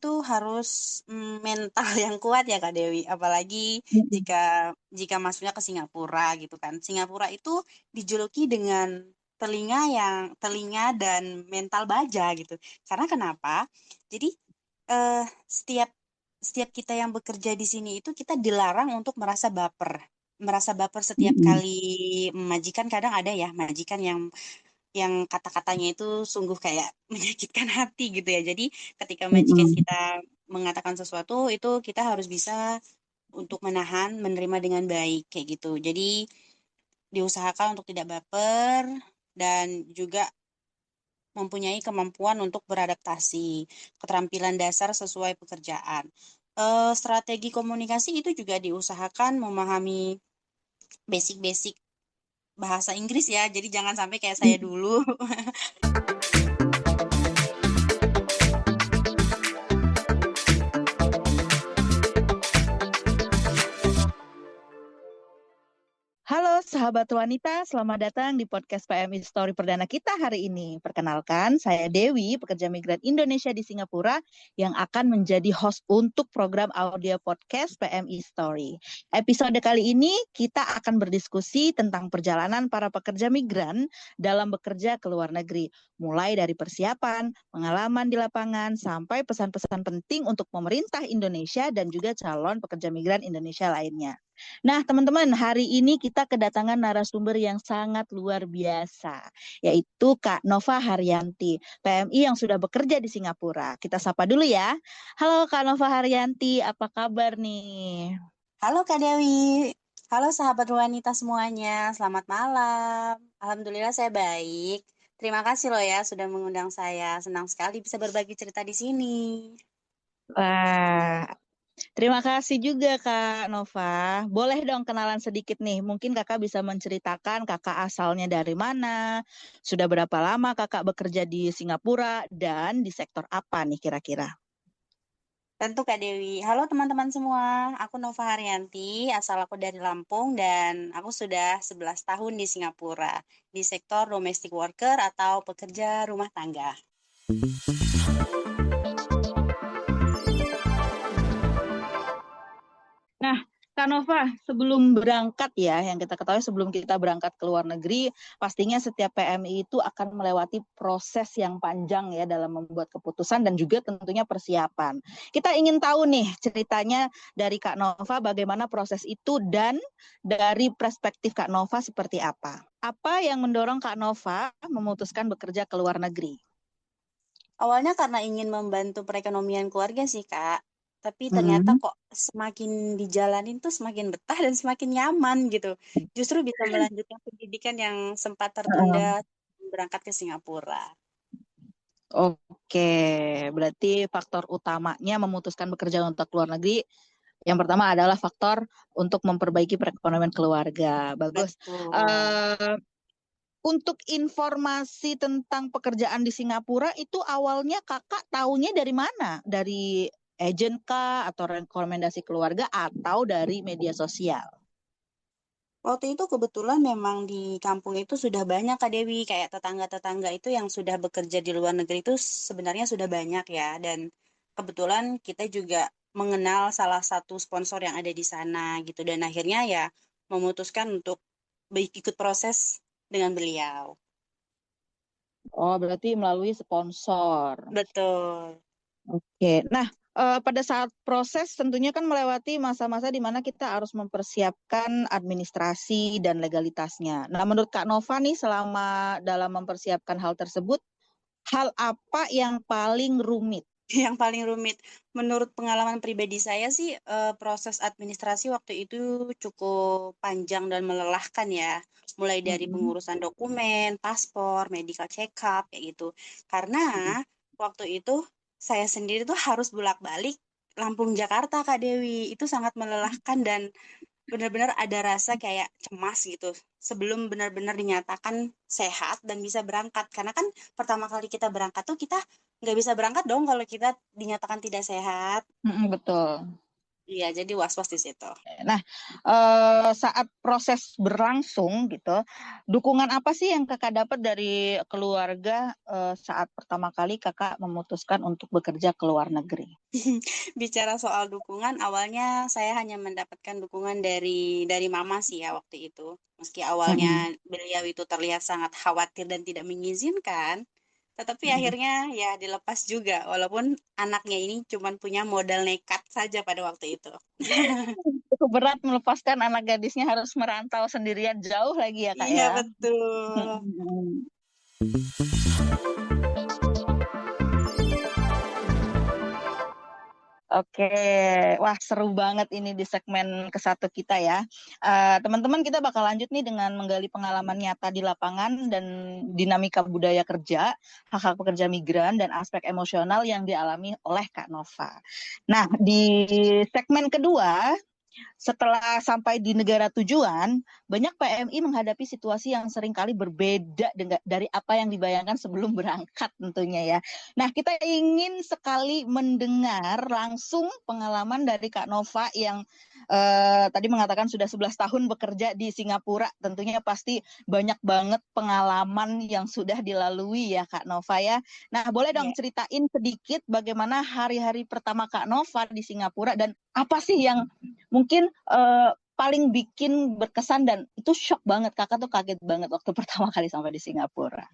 itu harus mental yang kuat ya Kak Dewi. Apalagi Mm-mm. jika masuknya ke Singapura gitu kan. Singapura itu dijuluki dengan telinga dan mental baja gitu. Karena kenapa? Jadi setiap setiap kita yang bekerja di sini itu kita dilarang untuk merasa baper. Merasa baper setiap Mm-mm. kali majikan, kadang ada ya majikan yang kata-katanya itu sungguh kayak menyakitkan hati gitu ya. Jadi ketika majikan Mm-mm. kita mengatakan sesuatu itu kita harus bisa untuk menahan, menerima dengan baik kayak gitu. Jadi diusahakan untuk tidak baper dan juga mempunyai kemampuan untuk beradaptasi, keterampilan dasar sesuai pekerjaan. Strategi komunikasi itu juga diusahakan memahami basic-basic bahasa Inggris ya. Jadi jangan sampai kayak saya dulu. Halo sahabat wanita, selamat datang di podcast PMI Story perdana kita hari ini. Perkenalkan, saya Dewi, pekerja migran Indonesia di Singapura yang akan menjadi host untuk program audio podcast PMI Story. Episode kali ini kita akan berdiskusi tentang perjalanan para pekerja migran dalam bekerja ke luar negeri. Mulai dari persiapan, pengalaman di lapangan, sampai pesan-pesan penting untuk pemerintah Indonesia dan juga calon pekerja migran Indonesia lainnya. Nah, teman-teman, hari ini kita kedatangan narasumber yang sangat luar biasa, yaitu Kak Nova Haryanti, PMI yang sudah bekerja di Singapura. Kita sapa dulu ya. Halo Kak Nova Haryanti, apa kabar nih? Halo Kak Dewi, halo sahabat wanita semuanya, selamat malam. Alhamdulillah saya baik. Terima kasih loh ya sudah mengundang saya. Senang sekali bisa berbagi cerita di sini. Wah, terima kasih juga Kak Nova. Boleh dong kenalan sedikit nih. Mungkin Kakak bisa menceritakan Kakak asalnya dari mana, sudah berapa lama Kakak bekerja di Singapura, dan di sektor apa nih kira-kira? Tentu Kak Dewi. Halo teman-teman semua, aku Nova Haryanti, asal aku dari Lampung dan aku sudah 11 tahun di Singapura di sektor domestic worker atau pekerja rumah tangga. Nah, Kak Nova, sebelum berangkat ya, yang kita ketahui sebelum kita berangkat ke luar negeri, pastinya setiap PMI itu akan melewati proses yang panjang ya dalam membuat keputusan dan juga tentunya persiapan. Kita ingin tahu nih ceritanya dari Kak Nova bagaimana proses itu dan dari perspektif Kak Nova seperti apa. Apa yang mendorong Kak Nova memutuskan bekerja ke luar negeri? Awalnya karena ingin membantu perekonomian keluarga sih, Kak. Tapi ternyata Mm-mm. kok semakin dijalanin tuh semakin betah dan semakin nyaman gitu. Justru bisa melanjutkan pendidikan yang sempat tertunda berangkat ke Singapura. Oke, berarti faktor utamanya memutuskan bekerja untuk luar negeri, yang pertama adalah faktor untuk memperbaiki perekonomian keluarga. Bagus. Betul. Eh, untuk informasi tentang pekerjaan di Singapura itu awalnya kakak taunya dari mana? Dari agent kah atau rekomendasi keluarga atau dari media sosial? Waktu itu kebetulan memang di kampung itu sudah banyak Kak Dewi, kayak tetangga-tetangga itu yang sudah bekerja di luar negeri itu sebenarnya sudah banyak ya. Dan kebetulan kita juga mengenal salah satu sponsor yang ada di sana gitu. Dan akhirnya ya memutuskan untuk ikut proses dengan beliau. Oh, berarti melalui sponsor. Betul. Oke, nah pada saat proses tentunya kan melewati masa-masa di mana kita harus mempersiapkan administrasi dan legalitasnya. Nah, menurut Kak Nova nih selama dalam mempersiapkan hal tersebut, hal apa yang paling rumit? Yang paling rumit, menurut pengalaman pribadi saya sih, proses administrasi waktu itu cukup panjang dan melelahkan ya. Mulai dari Mm-mm. pengurusan dokumen, paspor, medical check up, kayak gitu. Karena waktu itu saya sendiri tuh harus bolak-balik Lampung Jakarta, Kak Dewi. Itu sangat melelahkan dan benar-benar ada rasa kayak cemas gitu sebelum benar-benar dinyatakan sehat dan bisa berangkat. Karena kan pertama kali kita berangkat tuh kita nggak bisa berangkat dong kalau kita dinyatakan tidak sehat. Mm-mm, betul. Iya, jadi was-was di situ. Nah, saat proses berlangsung gitu, dukungan apa sih yang kakak dapat dari keluarga saat pertama kali kakak memutuskan untuk bekerja ke luar negeri? Bicara soal dukungan, awalnya saya hanya mendapatkan dukungan dari mama sih ya waktu itu. Meski Mm-mm. awalnya beliau itu terlihat sangat khawatir dan tidak mengizinkan, tetapi Mm-mm. akhirnya ya dilepas juga, walaupun anaknya ini cuma punya modal nekat saja pada waktu itu. Cukup berat melepaskan anak gadisnya harus merantau sendirian jauh lagi ya kak Iya ya. betul. Mm-mm. Oke, wah seru banget ini di segmen ke satu kita ya. Teman-teman kita bakal lanjut nih dengan menggali pengalaman nyata di lapangan dan dinamika budaya kerja, hak-hak pekerja migran dan aspek emosional yang dialami oleh Kak Nova. Nah, di segmen kedua setelah sampai di negara tujuan, banyak PMI menghadapi situasi yang seringkali berbeda dari apa yang dibayangkan sebelum berangkat tentunya ya. Nah, kita ingin sekali mendengar langsung pengalaman dari Kak Nova yang tadi mengatakan sudah 11 tahun bekerja di Singapura. Tentunya pasti banyak banget pengalaman yang sudah dilalui ya Kak Nova ya. Nah, boleh dong Iya. ceritain sedikit bagaimana hari-hari pertama Kak Nova di Singapura dan apa sih yang mungkin paling bikin berkesan dan itu shock banget. Kakak tuh kaget banget waktu pertama kali sampai di Singapura.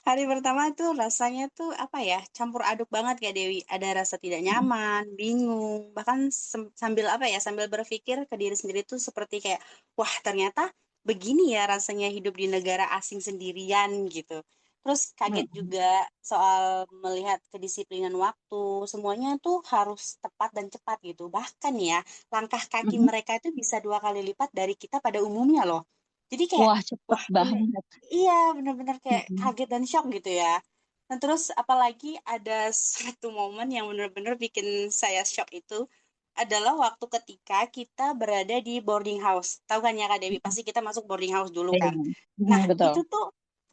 Hari pertama tuh rasanya tuh apa ya, campur aduk banget Kak Dewi. Ada rasa tidak nyaman, bingung, bahkan sambil apa ya, sambil berpikir ke diri sendiri tuh seperti kayak, wah ternyata begini ya rasanya hidup di negara asing sendirian gitu. Terus kaget Hmm. juga soal melihat kedisiplinan waktu, semuanya tuh harus tepat dan cepat gitu. Bahkan ya, langkah kaki Mm-mm. mereka itu bisa 2 kali lipat dari kita pada umumnya loh. Jadi kayak, Wah, cepet wah bener, banget. iya bener-bener kayak Mm-mm. kaget dan shock gitu ya. Dan terus apalagi ada satu momen yang bener-bener bikin saya shock itu adalah waktu ketika kita berada di boarding house. Tahu kan ya Kak Dewi, pasti kita masuk boarding house dulu Iya. kan. Nah, Betul.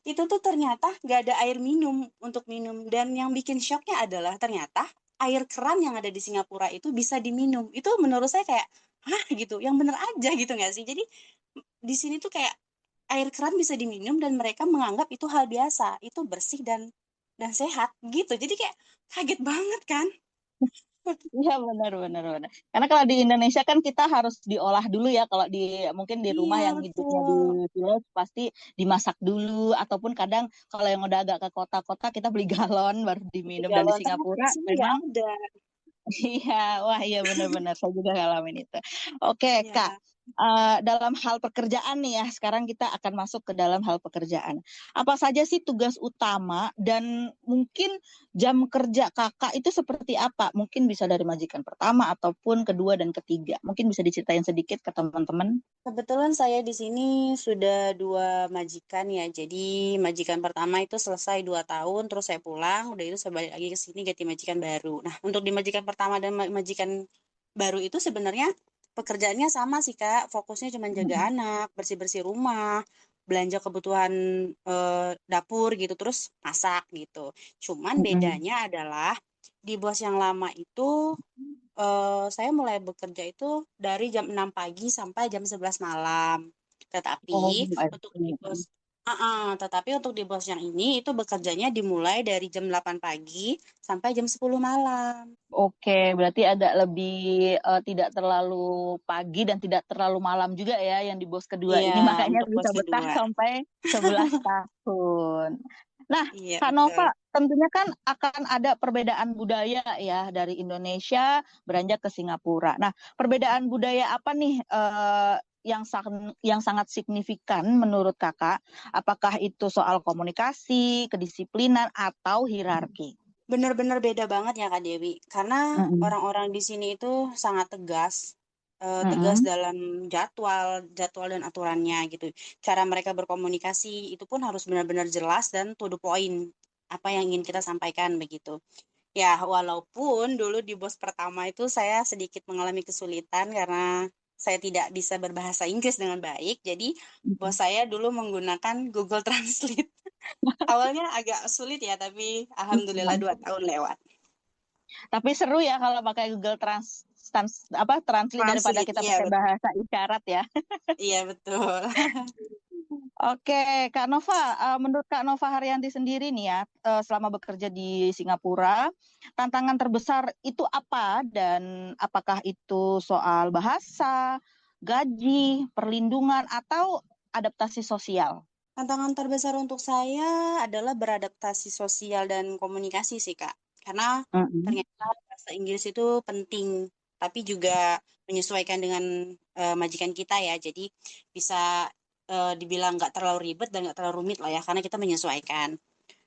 itu tuh ternyata nggak ada air minum untuk minum, dan yang bikin shocknya adalah ternyata air keran yang ada di Singapura itu bisa diminum. Itu menurut saya kayak, hah gitu, yang bener aja gitu nggak sih? Jadi di sini tuh kayak air keran bisa diminum dan mereka menganggap itu hal biasa, itu bersih dan sehat gitu. Jadi kayak kaget banget kan? Iya benar benar benar. Karena kalau di Indonesia kan kita harus diolah dulu ya. Kalau di mungkin di rumah Iya yang hidupnya di betul. village pasti dimasak dulu ataupun kadang kalau yang udah agak ke kota-kota kita beli galon baru Di diminum dan di galon, ternyata Singapura di sini nggak memang ada. iya, wah iya benar-benar saya juga ngalamin itu. Oke, Kak. Iya. Dalam hal pekerjaan nih ya, sekarang kita akan masuk ke dalam hal pekerjaan. Apa saja sih tugas utama dan mungkin jam kerja kakak itu seperti apa? Mungkin bisa dari majikan pertama ataupun kedua dan ketiga. Mungkin bisa diceritain sedikit ke teman-teman. Kebetulan saya di sini sudah 2 majikan ya. Jadi majikan pertama itu selesai 2 tahun, terus saya pulang, udah itu saya balik lagi ke sini ganti majikan baru. Nah, untuk di majikan pertama dan majikan baru itu sebenarnya pekerjaannya sama sih Kak. Fokusnya cuma jaga Mm-mm. anak, bersih-bersih rumah, belanja kebutuhan dapur gitu, terus masak gitu. Cuman Mm-mm. bedanya adalah di bos yang lama itu saya mulai bekerja itu dari jam 6 pagi sampai jam 11 malam. Tetapi Oh, I untuk di bos see. tetapi untuk di bos yang ini itu bekerjanya dimulai dari jam 8 pagi sampai jam 10 malam. Oke, berarti ada lebih tidak terlalu pagi dan tidak terlalu malam juga ya yang di bos kedua Iya, ini makanya untuk bisa bos betah kedua. sampai 11 tahun. Nah, Iya, Kak betul. Nova, tentunya kan akan ada perbedaan budaya ya dari Indonesia beranjak ke Singapura. Nah, perbedaan budaya apa nih yang sangat signifikan menurut Kakak? Apakah itu soal komunikasi, kedisiplinan, atau hierarki? Benar-benar beda banget ya Kak Dewi. Karena Mm-mm. orang-orang di sini itu sangat tegas, tegas Mm-mm. dalam jadwal, jadwal dan aturannya gitu. Cara mereka berkomunikasi itu pun harus benar-benar jelas dan to the point, apa yang ingin kita sampaikan begitu. Ya, walaupun dulu di bos pertama itu saya sedikit mengalami kesulitan karena saya tidak bisa berbahasa Inggris dengan baik. Jadi bos saya dulu menggunakan Google Translate. Awalnya agak sulit ya, tapi alhamdulillah Mm-mm. 2 tahun lewat. Tapi seru ya kalau pakai Google Translate daripada Translate, kita iya pakai betul. bahasa isyarat ya. Iya betul. Oke, Kak Nova, menurut Kak Nova Haryanti sendiri nih ya, selama bekerja di Singapura, tantangan terbesar itu apa dan apakah itu soal bahasa, gaji, perlindungan, atau adaptasi sosial? Tantangan terbesar untuk saya adalah beradaptasi sosial dan komunikasi sih, Kak. Karena Mm-mm. ternyata bahasa Inggris itu penting, tapi juga menyesuaikan dengan majikan kita ya. Jadi bisa dibilang nggak terlalu ribet dan nggak terlalu rumit lah ya, karena kita menyesuaikan.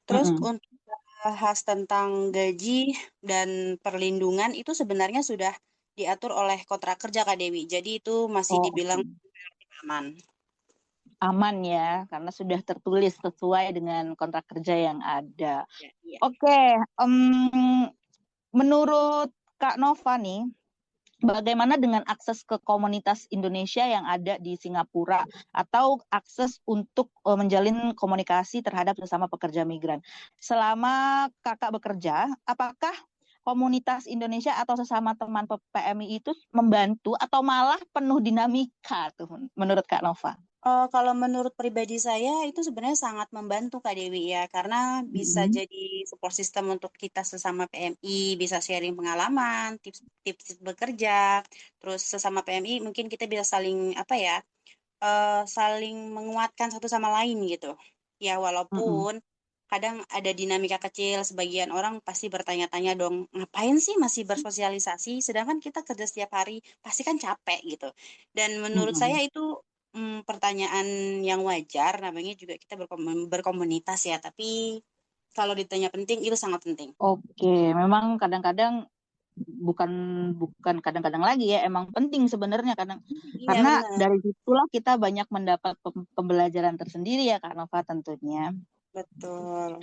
Terus Mm-mm. untuk bahas tentang gaji dan perlindungan itu sebenarnya sudah diatur oleh kontrak kerja, Kak Dewi. Jadi itu masih Oh, dibilang oke. aman. Aman ya, karena sudah tertulis sesuai dengan kontrak kerja yang ada. Ya, iya. Oke, menurut Kak Nova nih, bagaimana dengan akses ke komunitas Indonesia yang ada di Singapura atau akses untuk menjalin komunikasi terhadap sesama pekerja migran? Selama kakak bekerja, apakah komunitas Indonesia atau sesama teman PMI itu membantu atau malah penuh dinamika tuh menurut Kak Nova? Kalau menurut pribadi saya itu sebenarnya sangat membantu Kak Dewi ya, karena bisa Mm-mm. jadi support system untuk kita sesama PMI, bisa sharing pengalaman, tips bekerja, terus sesama PMI mungkin kita bisa saling apa ya, saling menguatkan satu sama lain gitu. Ya Mm-mm. walaupun kadang ada dinamika kecil, sebagian orang pasti bertanya-tanya dong, ngapain sih masih bersosialisasi, sedangkan kita kerja setiap hari pasti kan capek gitu. Dan menurut saya Mm-mm. itu pertanyaan yang wajar, namanya juga kita berkomunitas ya, tapi kalau ditanya penting, itu sangat penting. Oke, memang kadang-kadang bukan bukan kadang-kadang lagi ya, emang penting sebenarnya kadang Iya karena benar, dari situlah kita banyak mendapat pembelajaran tersendiri ya Kak Nova tentunya. betul.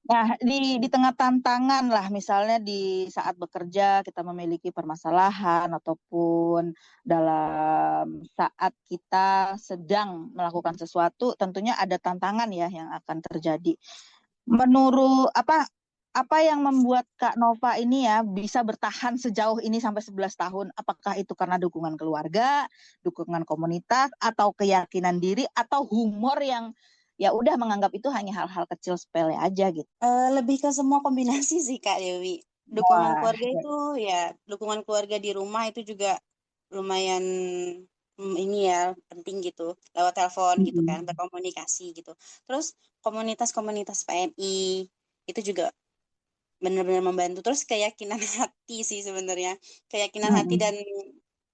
Nah, di tengah tantangan lah, misalnya di saat bekerja kita memiliki permasalahan ataupun dalam saat kita sedang melakukan sesuatu, tentunya ada tantangan ya yang akan terjadi. Menurut apa yang membuat Kak Nova ini ya bisa bertahan sejauh ini sampai 11 tahun? Apakah itu karena dukungan keluarga, dukungan komunitas, atau keyakinan diri, atau humor yang ya udah menganggap itu hanya hal-hal kecil sepele aja gitu? Lebih ke semua kombinasi sih Kak Dewi. Dukungan Wah, keluarga itu ya, dukungan keluarga di rumah itu juga lumayan ini ya penting gitu. Lewat telepon gitu kan, mm-mm, berkomunikasi gitu. Terus komunitas-komunitas PMI itu juga benar-benar membantu. Terus keyakinan hati sih sebenarnya. Keyakinan hati mm-mm, dan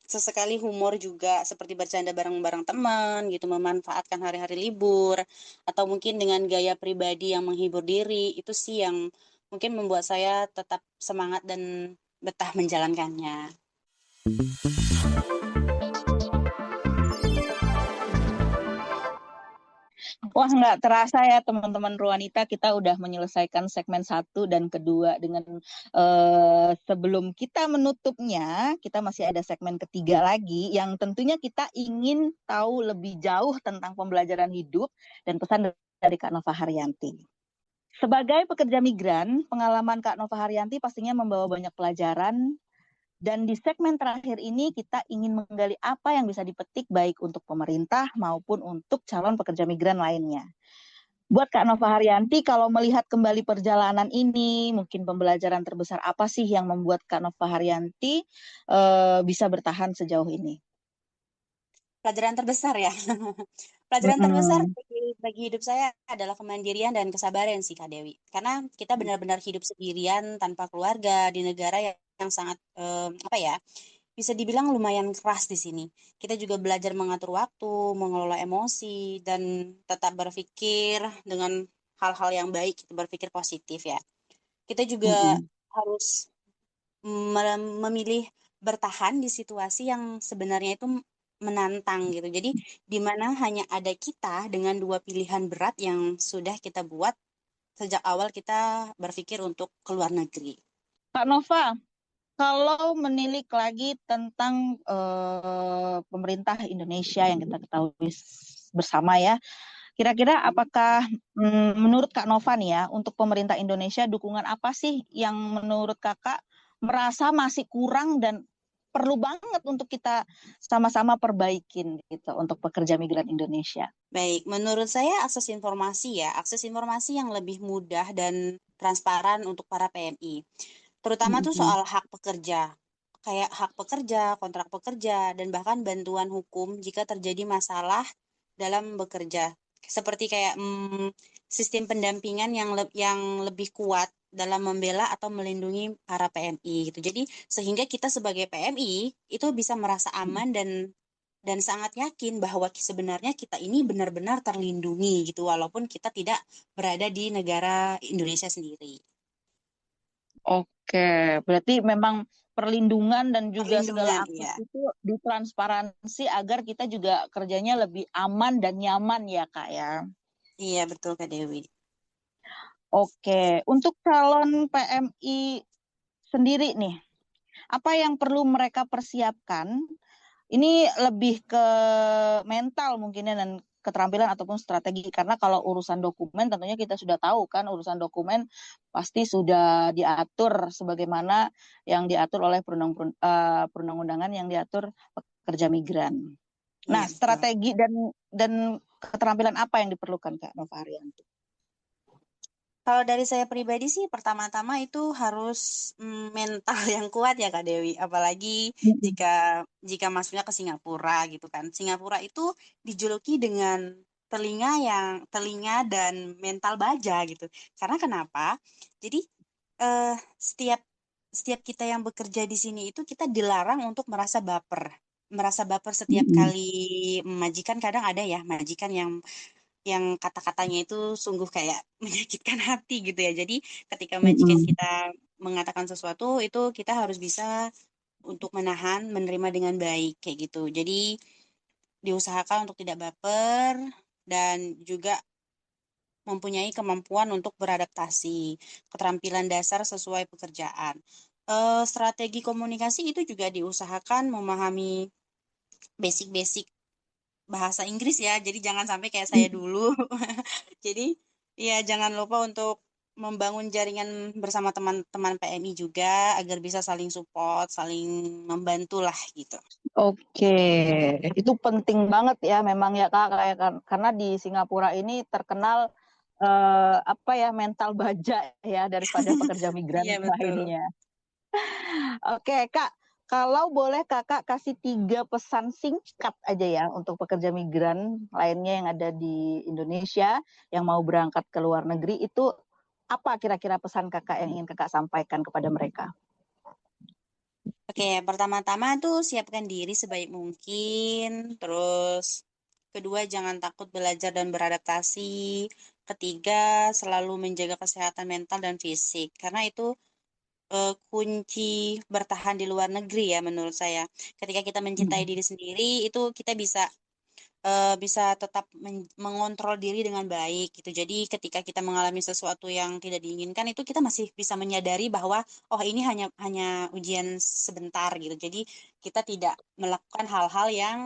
sesekali humor juga seperti bercanda bareng-bareng teman gitu, memanfaatkan hari-hari libur atau mungkin dengan gaya pribadi yang menghibur diri itu sih yang mungkin membuat saya tetap semangat dan betah menjalankannya. Wah, nggak terasa ya teman-teman Ruanita, kita udah menyelesaikan segmen satu dan kedua dengan sebelum kita menutupnya, kita masih ada segmen ketiga lagi yang tentunya kita ingin tahu lebih jauh tentang pembelajaran hidup dan pesan dari Kak Nova Haryanti. Sebagai pekerja migran, pengalaman Kak Nova Haryanti pastinya membawa banyak pelajaran dan di segmen terakhir ini kita ingin menggali apa yang bisa dipetik baik untuk pemerintah maupun untuk calon pekerja migran lainnya. Buat Kak Nova Haryanti, kalau melihat kembali perjalanan ini, mungkin pembelajaran terbesar apa sih yang membuat Kak Nova Haryanti bisa bertahan sejauh ini? Pelajaran terbesar ya. Pelajaran terbesar Mm-mm. bagi hidup saya adalah kemandirian dan kesabaran sih Kak Dewi. Karena kita benar-benar hidup sendirian tanpa keluarga di negara yang sangat apa ya, bisa dibilang lumayan keras di sini. Kita juga belajar mengatur waktu, mengelola emosi, dan tetap berpikir dengan hal-hal yang baik, berpikir positif ya. Kita juga Mm-mm. harus memilih bertahan di situasi yang sebenarnya itu menantang gitu. Jadi di mana hanya ada kita dengan dua pilihan berat yang sudah kita buat sejak awal kita berpikir untuk keluar negeri. Kak Nova, kalau menilik lagi tentang pemerintah Indonesia yang kita ketahui bersama ya, kira-kira apakah menurut Kak Nova nih ya, untuk pemerintah Indonesia dukungan apa sih yang menurut Kakak merasa masih kurang dan perlu banget untuk kita sama-sama perbaikin gitu untuk pekerja migran Indonesia? Baik, menurut saya akses informasi yang lebih mudah dan transparan untuk para PMI. Terutama tuh Mm-mm. soal hak pekerja, kayak hak pekerja, kontrak pekerja, dan bahkan bantuan hukum jika terjadi masalah dalam bekerja. Seperti kayak sistem pendampingan yang lebih kuat dalam membela atau melindungi para PMI gitu. Jadi sehingga kita sebagai PMI itu bisa merasa aman dan sangat yakin bahwa sebenarnya kita ini benar-benar terlindungi gitu walaupun kita tidak berada di negara Indonesia sendiri. Oke, berarti memang perlindungan dan juga segala Perlindungan, akses ya. itu ditransparansi agar kita juga kerjanya lebih aman dan nyaman ya, Kak ya. Iya, betul Kak Dewi. Oke, untuk calon PMI sendiri nih, apa yang perlu mereka persiapkan? Ini lebih ke mental mungkinnya dan keterampilan ataupun strategi karena kalau urusan dokumen tentunya kita sudah tahu kan urusan dokumen pasti sudah diatur sebagaimana yang diatur oleh perundang-undangan yang diatur pekerja migran. Nah, Iya, betul. strategi dan keterampilan apa yang diperlukan Kak Nova Arianti? Kalau dari saya pribadi sih pertama-tama itu harus mental yang kuat ya Kak Dewi. Apalagi Mm-mm. jika jika masuknya ke Singapura gitu kan. Singapura itu dijuluki dengan telinga dan mental baja gitu. Karena kenapa? Jadi setiap setiap kita yang bekerja di sini itu kita dilarang untuk merasa baper. Merasa baper setiap Mm-mm. kali majikan, kadang ada ya majikan yang kata-katanya itu sungguh kayak menyakitkan hati gitu ya. Jadi ketika majikan Mm-mm. kita mengatakan sesuatu itu kita harus bisa untuk menahan, menerima dengan baik kayak gitu. Jadi diusahakan untuk tidak baper dan juga mempunyai kemampuan untuk beradaptasi, keterampilan dasar sesuai pekerjaan. Strategi komunikasi itu juga diusahakan memahami basic-basic bahasa Inggris ya. Jadi jangan sampai kayak saya dulu. Jadi ya jangan lupa untuk membangun jaringan bersama teman-teman PMI juga agar bisa saling support, saling membantu lah gitu. Oke, itu penting banget ya memang ya Kak, kayak karena di Singapura ini terkenal apa ya mental baja ya daripada pekerja migran Iya betul. lainnya. Oke Kak, kalau boleh Kakak kasih 3 pesan singkat aja ya untuk pekerja migran lainnya yang ada di Indonesia yang mau berangkat ke luar negeri itu apa kira-kira pesan Kakak yang ingin Kakak sampaikan kepada mereka? Oke, pertama-tama tuh siapkan diri sebaik mungkin. Terus kedua, jangan takut belajar dan beradaptasi. Ketiga, selalu menjaga kesehatan mental dan fisik. Karena itu kunci bertahan di luar negeri ya menurut saya. Ketika kita mencintai Hmm. diri sendiri, itu kita bisa tetap mengontrol diri dengan baik gitu. Jadi ketika kita mengalami sesuatu yang tidak diinginkan itu kita masih bisa menyadari bahwa oh ini hanya hanya ujian sebentar gitu. Jadi kita tidak melakukan hal-hal yang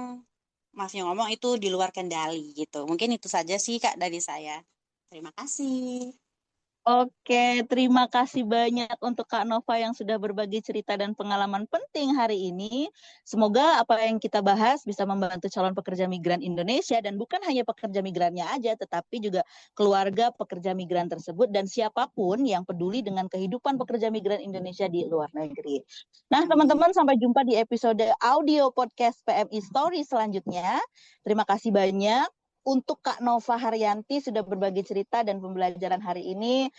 maaf yang ngomong itu di luar kendali gitu. Mungkin itu saja sih Kak dari saya. Terima kasih. Oke, terima kasih banyak untuk Kak Nova yang sudah berbagi cerita dan pengalaman penting hari ini. Semoga apa yang kita bahas bisa membantu calon pekerja migran Indonesia dan bukan hanya pekerja migrannya aja, tetapi juga keluarga pekerja migran tersebut dan siapapun yang peduli dengan kehidupan pekerja migran Indonesia di luar negeri. Nah, Amin. teman-teman sampai jumpa di episode audio podcast PMI Story selanjutnya. Terima kasih banyak untuk Kak Nova Haryanti sudah berbagi cerita dan pembelajaran hari ini.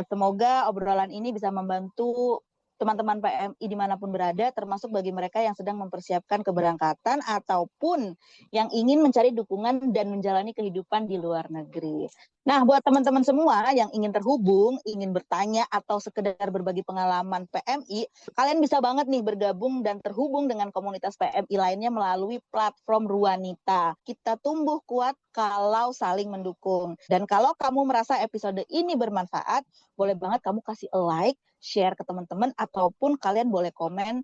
Semoga obrolan ini bisa membantu teman-teman PMI dimanapun berada, termasuk bagi mereka yang sedang mempersiapkan keberangkatan ataupun yang ingin mencari dukungan dan menjalani kehidupan di luar negeri. Nah, buat teman-teman semua yang ingin terhubung, ingin bertanya atau sekedar berbagi pengalaman PMI, kalian bisa banget nih bergabung dan terhubung dengan komunitas PMI lainnya melalui platform Ruanita. Kita tumbuh kuat kalau saling mendukung. Dan kalau kamu merasa episode ini bermanfaat, boleh banget kamu kasih like, share ke teman-teman, ataupun kalian boleh komen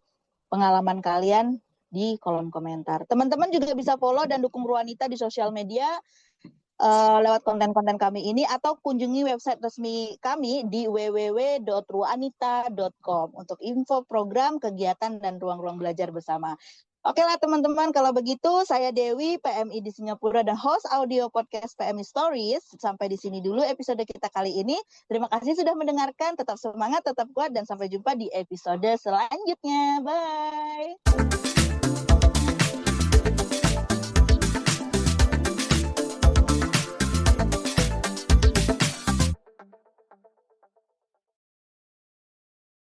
pengalaman kalian di kolom komentar. Teman-teman juga bisa follow dan dukung Ruanita di sosial media lewat konten-konten kami ini atau kunjungi website resmi kami di www.ruanita.com untuk info program, kegiatan, dan ruang-ruang belajar bersama. Oke lah teman-teman, kalau begitu saya Dewi, PMI di Singapura dan host audio podcast PMI Stories. Sampai di sini dulu episode kita kali ini. Terima kasih sudah mendengarkan, tetap semangat, tetap kuat, dan sampai jumpa di episode selanjutnya. Bye!